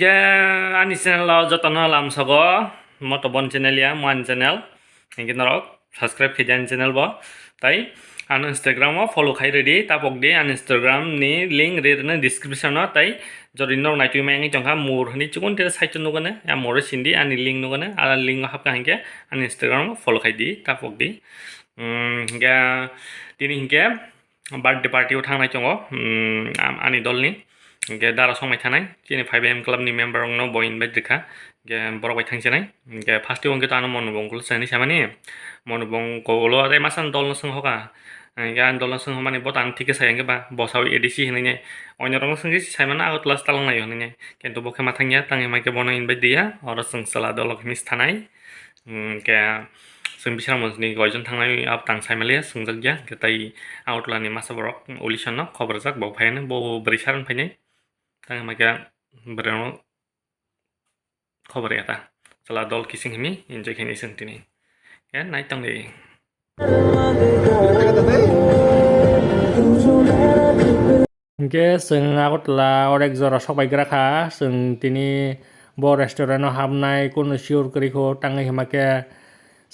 Ge ani channel lo jotono lam sogo moto bon channel ya man channel hingke norok subscribe khijan channel bo tai an Instagram o follow khai ready tapok di an Instagram ni link re na description o tai jori nok nai tu mengi jongha mur ni chukun te site no gane ya mur sindi ani link no gane ala link hap ka hingke an Instagram o follow khai di tapok di ga tini hingke birthday party o thangnai chongo ani dol ni ge dara somai thanai chini 5am club ni member no bo invite dikha ge borok bai thangsenai ge first one ge tano monobong kul sani samani monobong ko lo re masan dol no sung hoka ge an dol no sung homani botan thike sayang ge ba bosawi edc hinai onyo rong sung gi saimana out last talang nai hinai kento bokhe mathangya tangi mai ge bono invite dia oro sung sala dolok mis thanai ge sung bisra monsni goijon thangnai ap tang saimalia sungjak ge tai outlani masa borok audition no khobar jak bo phaine bo brisaran phaine tang maga berano khobar eta sala dol kising himi enjoy khini sing tini ya nai tang de ge sing agotla orek jora sobai grakha sing tini bo restaurant o habnai kono sure kori ko tangai himake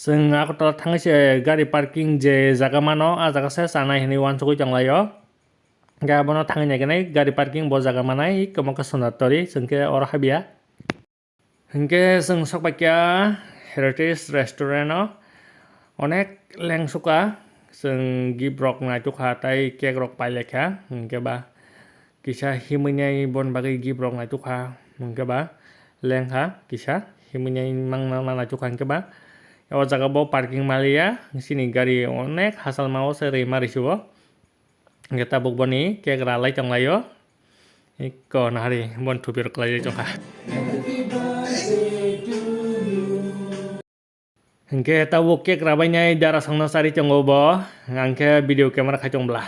sing agotla thangse gari parking je jaga mano a jaga se sanai hini wan chokoi tanglayo Gabono tangannya kena gari parking bo jaga manai kemo ke sonatori sengke ora habia hengke seng sok pakya heritage restaurant no onek leng suka seng gibrok na tu khatai kek rok pai lekha hengke ba kisah himunyai bon bagi gibrok na tu kha hengke ba leng ha kisah himunyai mang na tu kha hengke ba o jaga bo parking malia sini gari onek hasal mau seri marisubo kita buk boni kek ralai tong layo iko nahari bon tubir kelai jongka hengke tabuk kek rabanya darah sangno sari tonggo bo ngangke video kamera kacong belah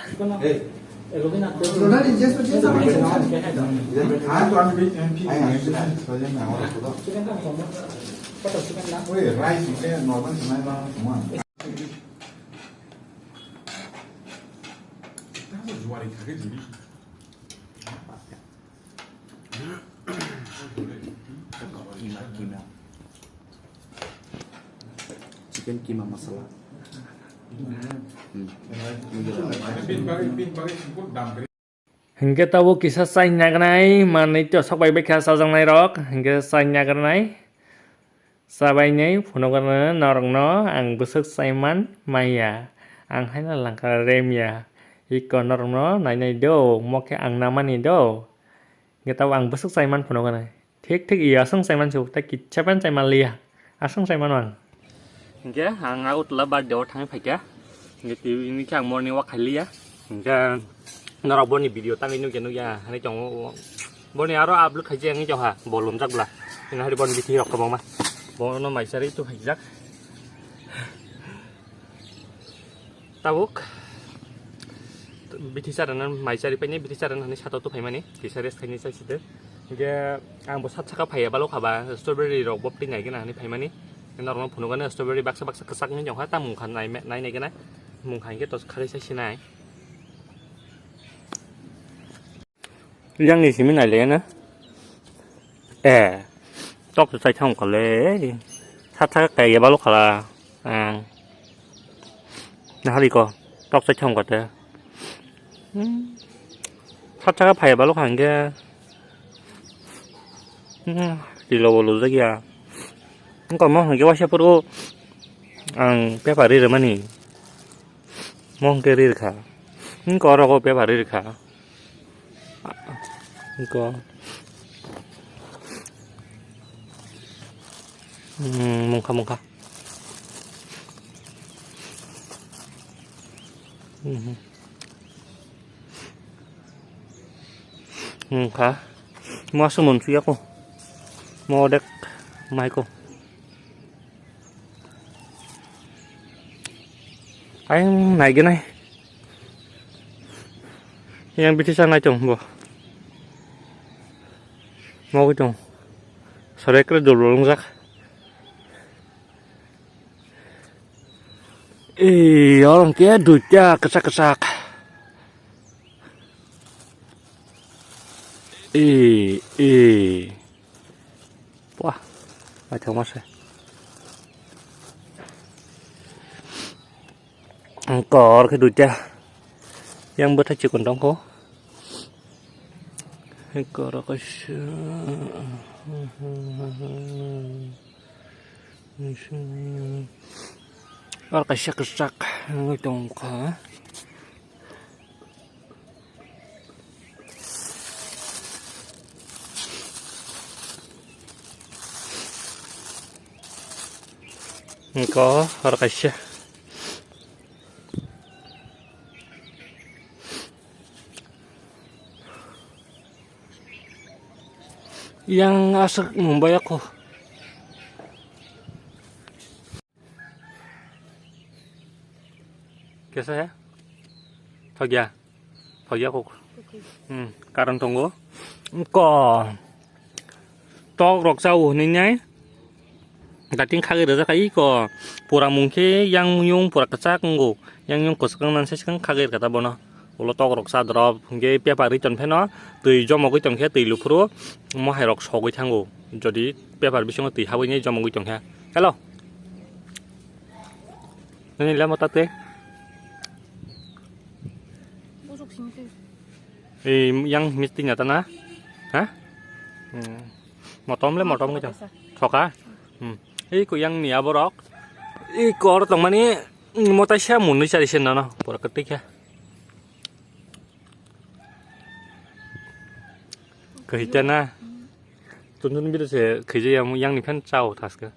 chicken kima masala hengke tabu kisah sai nyagnai mani to sabai bekha sajang nai rok hengke sai nyagnai sabai nai phunogana narang no ang busuk saiman maya ang haina langka remya iko narang no nai do moke ang namani do ngetaw ang busuk saiman phunogana thik iya asung saiman chu ta kichapan saiman lia asung saiman wang hingga ang out labar do thang phaika ngeti ini chang morning walk khalia hingga nara boni video tang inu genu ya hani chong boni aro upload khaje ngi joha bolum jakla ina hari bon bithi rok kabong ma bono maisari tu hajak tabuk bithi saran maisari paine bithi saran hani sato tu phaimani kisari khaini saiside hingga ang bo sat saka phaya balo khaba strawberry rok bop tinai gena hani phaimani normal phunogana strawberry baksa kesak ni jongha ta mungkhan nai gena mungkhan ke tos khari sai sinai yang ni simi nai le na tok sai thong ko le sat saka kai ya balo khala na hari ko tok sai thong ko te sat saka phaya balo khan ge dilo bolu jagia còn mong cái wash pro ang pe pari re mani mong ke ri kha ko ro ko pe pari kha ko mong kha mo sumun su ko mo dek mai ko anh này cái này yang biti sang này chồng bo mau cái chồng sore kere dulu long jak orang kia duitnya kesak Wah, macam mana? Có cái đùi cha, yang bớt chỉ còn trong cô. Có đó cái ở cái sắc người trong khó. Có ở cái sắc. Yang asal Mumbai aku. कैसा है? थक गया को. कारण tunggu. Có to rok sau này nhá. Dating khagi được cái có pura mungkin yang yung pura kecak nggo. Yang yung kosong nan sekarang khagi kata bono. Ulo to rok sa drop ge pepari chon pheno tui jomo chon khe tui lupro mo hai rok sogoi thango jodi pepar bisong tui haboi nei jomo chon khe hello nani la mata te yang mesti nyata na ha motom ke chon thoka ko yang nia borok kor tong mani motai sha mun ni chari sen no pura ketik ya 그 있잖아. 돈 주는 비도 제 그제 yang 니 편 짜오 다스가.